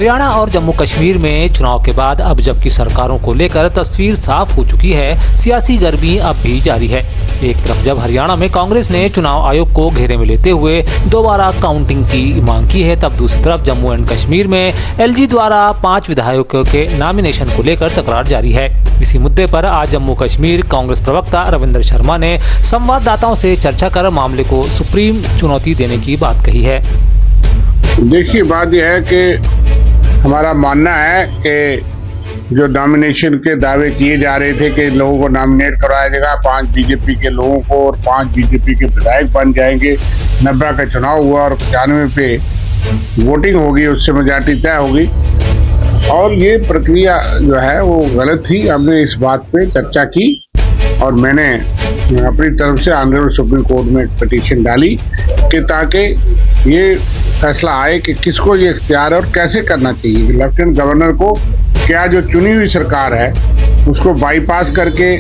हरियाणा और जम्मू कश्मीर में चुनाव के बाद अब जबकि सरकारों को लेकर तस्वीर साफ हो चुकी है, सियासी गर्मी अब भी जारी है। एक तरफ जब हरियाणा में कांग्रेस ने चुनाव आयोग को घेरे में लेते हुए दोबारा काउंटिंग की मांग की है, तब दूसरी तरफ जम्मू एंड कश्मीर में एलजी द्वारा 5 विधायकों के नॉमिनेशन को लेकर तकरार जारी है। इसी मुद्दे पर आज जम्मू कश्मीर कांग्रेस प्रवक्ता रविंद्र शर्मा ने संवाददाताओं से चर्चा कर मामले को सुप्रीम चुनौती देने की बात कही है। देखिए, बात यह है कि हमारा मानना है कि जो नॉमिनेशन के दावे किए जा रहे थे कि लोगों को नॉमिनेट करवाया जाएगा, 5 बीजेपी के लोगों को और 5 बीजेपी के विधायक बन जाएंगे। 90 का चुनाव हुआ और 95 पे वोटिंग होगी, उससे मेजॉरिटी तय होगी और ये प्रक्रिया जो है वो गलत थी। हमने इस बात पे चर्चा की और मैंने अपनी तरफ से ऑनरेबल सुप्रीम कोर्ट में एक पिटीशन डाली कि ताकि ये फैसला आए कि किसको ये इख्तियार है और कैसे करना चाहिए। लेफ्टिनेंट गवर्नर को क्या जो चुनी हुई सरकार है उसको बाईपास करके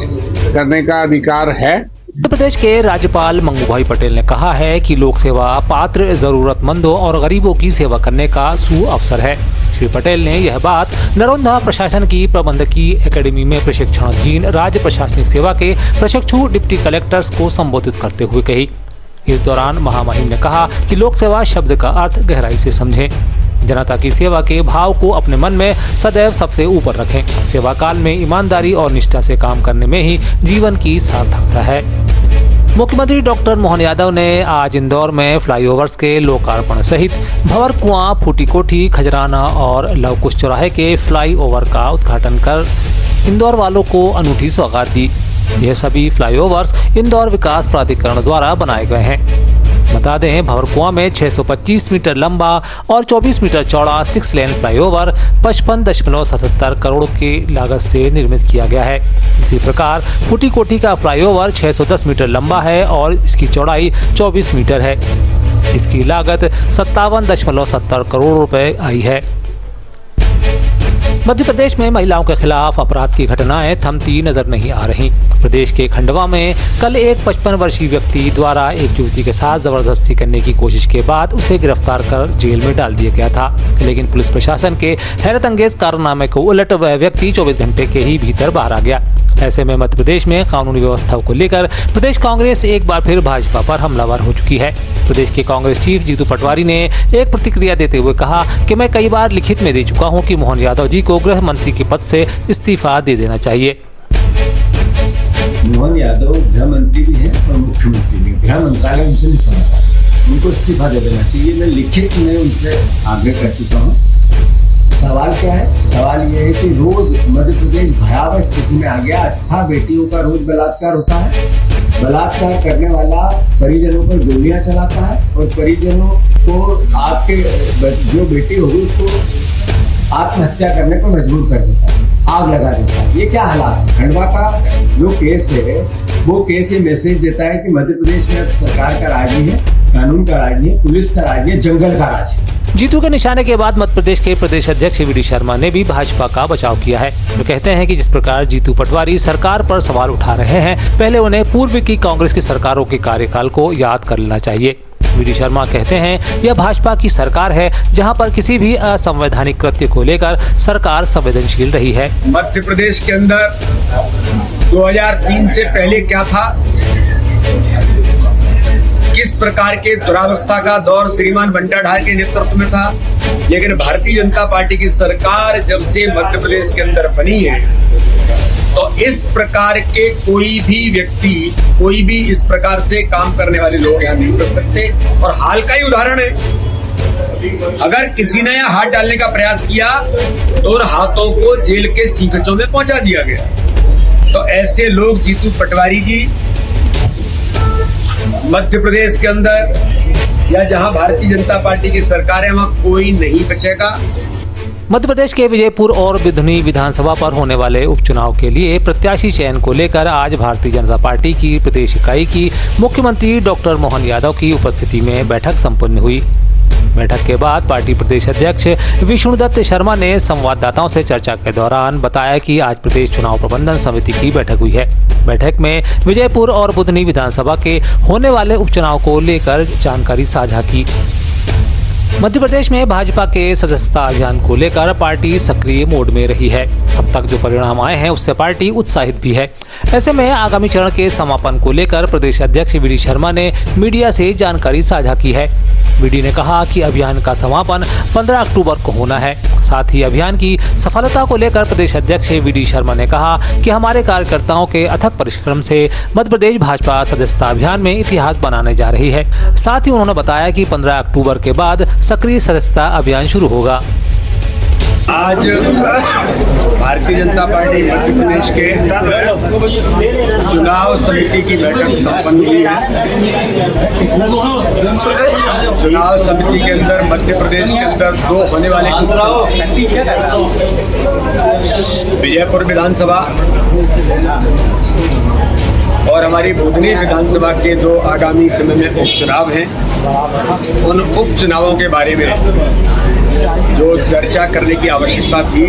करने का अधिकार है। मध्य प्रदेश के राज्यपाल मंगू भाई पटेल ने कहा है कि लोक सेवा पात्र जरूरतमंदों और गरीबों की सेवा करने का सुअवसर है। श्री पटेल ने यह बात नरोन्दा प्रशासन की प्रबंधकी एकेडमी में प्रशिक्षणाधीन राज्य प्रशासनिक सेवा के प्रशिक्षु डिप्टी कलेक्टर्स को संबोधित करते हुए कही। इस दौरान महामहिम ने कहा कि लोक सेवा शब्द का अर्थ गहराई से समझें, जनता की सेवा के भाव को अपने मन में सदैव सबसे ऊपर रखें। सेवा काल में ईमानदारी और निष्ठा से काम करने में ही जीवन की सार्थकता है। मुख्यमंत्री डॉक्टर मोहन यादव ने आज इंदौर में फ्लाईओवर्स के लोकार्पण सहित भंवर कुआं, फूटी कोठी, खजराना और लवकुश चौराहे के फ्लाईओवर का उद्घाटन कर इंदौर वालों को अनूठी सौगात दी। यह सभी फ्लाईओवर्स इंदौर विकास प्राधिकरण द्वारा बनाए गए हैं। बता दें, भंवर कुआं में 625 मीटर लंबा और 24 मीटर चौड़ा 6 लेन फ्लाईओवर 55.77 करोड़ की लागत से निर्मित किया गया है। इसी प्रकार फूटी कोठी का फ्लाईओवर 610 मीटर लंबा है और इसकी चौड़ाई 24 मीटर है। इसकी लागत 57.70 करोड़ रुपए आई है। मध्य प्रदेश में महिलाओं के खिलाफ अपराध की घटनाएं थमती नजर नहीं आ रही। प्रदेश के खंडवा में कल एक 55 वर्षीय व्यक्ति द्वारा एक युवती के साथ जबरदस्ती करने की कोशिश के बाद उसे गिरफ्तार कर जेल में डाल दिया गया था, लेकिन पुलिस प्रशासन के हैरतअंगेज कारनामे को उलट वह व्यक्ति 24 घंटे के ही भीतर बाहर आ गया। ऐसे में मध्य प्रदेश में कानूनी व्यवस्था को लेकर प्रदेश कांग्रेस एक बार फिर भाजपा पर हमलावर हो चुकी है। प्रदेश के कांग्रेस चीफ जीतू पटवारी ने एक प्रतिक्रिया देते हुए कहा कि मैं कई बार लिखित में दे चुका हूं कि मोहन यादव जी को गृह मंत्री के पद से इस्तीफा दे देना चाहिए। मोहन यादव गृह मंत्री भी है और मुख्यमंत्री भी। गृह मंत्रालय उनसे नहीं समझता, उनको इस्तीफा दे देना चाहिए। मैं लिखित में उनसे आग्रह कर चुका हूँ। सवाल क्या है? सवाल ये है कि रोज मध्य प्रदेश भयावह स्थिति में आ गया। 18 बेटियों का रोज बलात्कार होता है। बलात्कार करने वाला परिजनों पर गोलियां चलाता है और परिजनों को आपके जो बेटी होगी उसको आत्महत्या करने पर मजबूर कर देता है, आग लगा देता है। ये क्या हालात है? खंडवा का जो केस है वो केस ये मैसेज देता है कि मध्य प्रदेश में अब सरकार का राज नहीं है, कानून का राज नहीं है, पुलिस का राज नहीं है, जंगल का राज है। जीतू के निशाने के बाद मध्य प्रदेश के प्रदेश अध्यक्ष वी डी शर्मा ने भी भाजपा का बचाव किया है। वो कहते हैं कि जिस प्रकार जीतू पटवारी सरकार पर सवाल उठा रहे हैं, पहले उन्हें पूर्व की कांग्रेस की सरकारों के कार्यकाल को याद कर लेना चाहिए। वी डी शर्मा कहते हैं, यह भाजपा की सरकार है जहां पर किसी भी असंवैधानिक कृत्य को लेकर सरकार संवेदनशील रही है। मध्य प्रदेश के अंदर 2003 से पहले क्या था, किस प्रकार के दुरावस्था का दौर श्रीमान बंटा ढाल के नेतृत्व में था, लेकिन भारतीय जनता पार्टी की सरकार जब से मध्य प्रदेश के अंदर बनी है तो इस प्रकार के कोई भी व्यक्ति, कोई भी इस प्रकार से काम करने वाले लोग यहाँ नहीं कर सकते। और हाल का ही उदाहरण है, अगर किसी ने यहाँ हाथ डालने का प्रयास किया तो उन हाथों को जेल के सीखचों में पहुंचा दिया गया। तो ऐसे लोग जीतू पटवारी जी मध्य प्रदेश के अंदर या जहां भारतीय जनता पार्टी की सरकार है वहां कोई नहीं बचेगा। मध्य प्रदेश के विजयपुर और बिधुनी विधानसभा पर होने वाले उपचुनाव के लिए प्रत्याशी चयन को लेकर आज भारतीय जनता पार्टी की प्रदेश इकाई की मुख्यमंत्री डॉक्टर मोहन यादव की उपस्थिति में बैठक संपन्न हुई। बैठक के बाद पार्टी प्रदेश अध्यक्ष विष्णुदत्त शर्मा ने संवाददाताओं से चर्चा के दौरान बताया कि आज प्रदेश चुनाव प्रबंधन समिति की बैठक हुई है। बैठक में विजयपुर और बुधनी विधानसभा के होने वाले उपचुनाव को लेकर जानकारी साझा की। मध्य प्रदेश में भाजपा के सदस्यता अभियान को लेकर पार्टी सक्रिय मोड में रही है। अब तक जो परिणाम आए हैं उससे पार्टी उत्साहित भी है। ऐसे में आगामी चरण के समापन को लेकर प्रदेश अध्यक्ष वीडी शर्मा ने मीडिया से जानकारी साझा की है। वीडी ने कहा कि अभियान का समापन 15 अक्टूबर को होना है। साथ ही अभियान की सफलता को लेकर प्रदेश अध्यक्ष वीडी शर्मा ने कहा कि हमारे कार्यकर्ताओं के अथक परिश्रम से मध्य प्रदेश भाजपा सदस्यता अभियान में इतिहास बनाने जा रही है। साथ ही उन्होंने बताया कि 15 अक्टूबर के बाद सक्रिय सदस्यता अभियान शुरू होगा। आज भारतीय जनता पार्टी मध्य प्रदेश के चुनाव समिति की बैठक संपन्न हुई है। चुनाव समिति के अंदर मध्य प्रदेश के अंदर 2 होने वाले विजयपुर विधानसभा और हमारी बुधनी विधानसभा के 2 आगामी समय में उपचुनाव हैं। उन उपचुनावों के बारे में जो चर्चा करने की आवश्यकता थी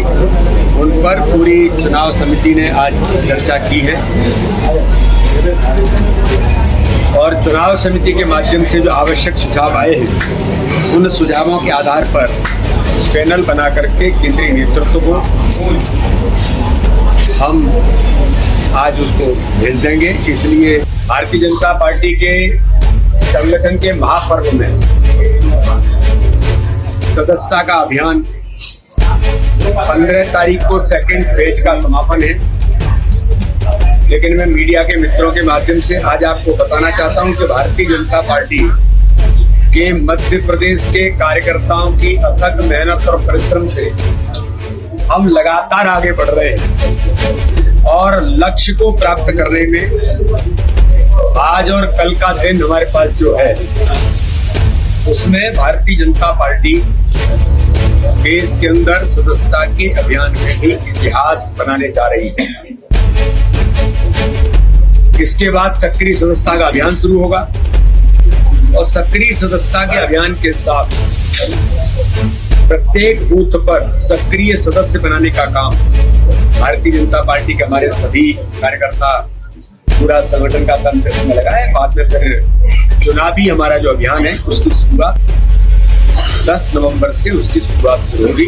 उन पर पूरी चुनाव समिति ने आज चर्चा की है और चुनाव समिति के माध्यम से जो आवश्यक सुझाव आए हैं उन सुझावों के आधार पर पैनल बना करके केंद्रीय नेतृत्व को हम आज उसको भेज देंगे। इसलिए भारतीय जनता पार्टी के संगठन के महापर्व में सदस्यता का अभियान 15 तारीख को सेकंड फेज का समापन है। लेकिन मैं मीडिया के मित्रों के माध्यम से आज आपको बताना चाहता हूं कि भारतीय जनता पार्टी के मध्य प्रदेश के कार्यकर्ताओं की अथक मेहनत और परिश्रम से हम लगातार आगे बढ़ रहे हैं और लक्ष्य को प्राप्त करने में आज और कल का दिन हमारे पास जो है उसमें भारतीय जनता पार्टी देश के अंदर सदस्यता के अभियान में भी इतिहास बनाने जा रही है। इसके बाद सक्रिय सदस्यता का अभियान शुरू होगा और सक्रिय सदस्यता के अभियान के साथ प्रत्येक बूथ पर सक्रिय सदस्य बनाने का काम भारतीय जनता पार्टी के हमारे सभी कार्यकर्ता पूरा संगठन का तंत्र इसमें लगा है। बाद में फिर चुनावी हमारा जो अभियान है उसकी शुरुआत 10 नवंबर से उसकी शुरुआत होगी।